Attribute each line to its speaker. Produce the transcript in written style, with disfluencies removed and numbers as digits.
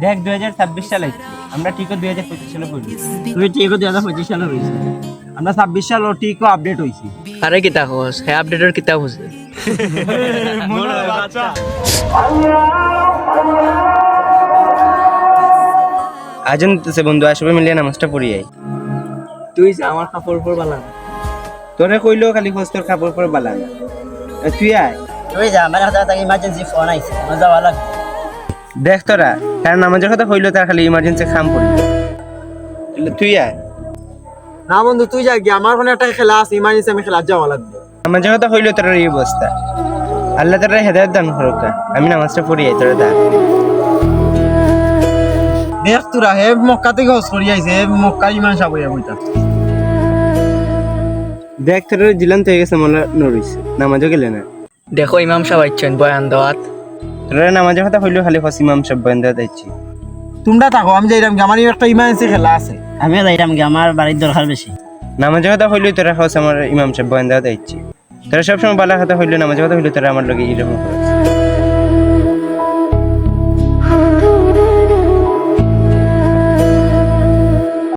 Speaker 1: দেখ 2026 সাল আইছে, আমরা ঠিকও 2025 সালে পড়ি।
Speaker 2: তুই ঠিকও 2025 সালে হয়েছে, আমরা 26 সাল ঠিকও আপডেট হয়েছি।
Speaker 3: আরে কিতা হোস হে আপডেটের কিতা হচ্ছে
Speaker 1: আজন দিতেছে বন্ধু, আসবে মিলিয়ে নামাজটা পড়ি আই।
Speaker 3: তুই যে আমার কাপড় উপর বালা
Speaker 1: তোরে কইলো খালি খোঁজ তোর কাপড় পরে বালা না। তুই আয়,
Speaker 2: তুই যা, আমার হাতে ইমার্জেন্সি ফোন আইছে, আমার যাওয়া লাগবে।
Speaker 1: দেখ তোরা কারণ নামাজের কথা কইলো তার খালি ইমার্জেন্সি খাম পড়ি। তুই আয়,
Speaker 2: না বন্ধু তুই যা, গিয়ে আমার কোনো একটা খেলা আছে, ইমার্জেন্সি আমি খেলা যাওয়া লাগবে।
Speaker 1: নামাজের কথা কইলো তোর এই অবস্থা। আল্লাহ তোরা হেদায়েত দান করুক। আমি নামাজটা পড়ি আই, তোরা দা
Speaker 2: দেখ তোরা হে মক্কা থেকে হজ করি আইছে, হে মক্কা ইমান সাহেব হইয়া বইতা।
Speaker 1: দেখ তোর দিলাম তো হয়ে গেছে, মোলা নড়িস নামাজও গেলে না।
Speaker 3: দেখো ইমাম সাহেব আইছেন বয়ান দেওয়াত।
Speaker 1: তোরা নামাজের কথা কইলো খালি খোঁজ ইমাম সব বন্ধ দিচ্ছি।
Speaker 2: তোমরা থাকো, আমি যাইরাম, আমার একটা ইমার্জেন্সি খেলা আছে। আমি যাইরাম গে, আমার বাড়ির দরকার বেশি।
Speaker 1: নামাজের কথা কইলো তোরা খোঁজ আমার ইমাম সব বন্ধ দিচ্ছি। তোরা সবসময় বালা কথা কইলো, নামাজের কথা কইলো তোরা আমার লগে এরকম করছিস।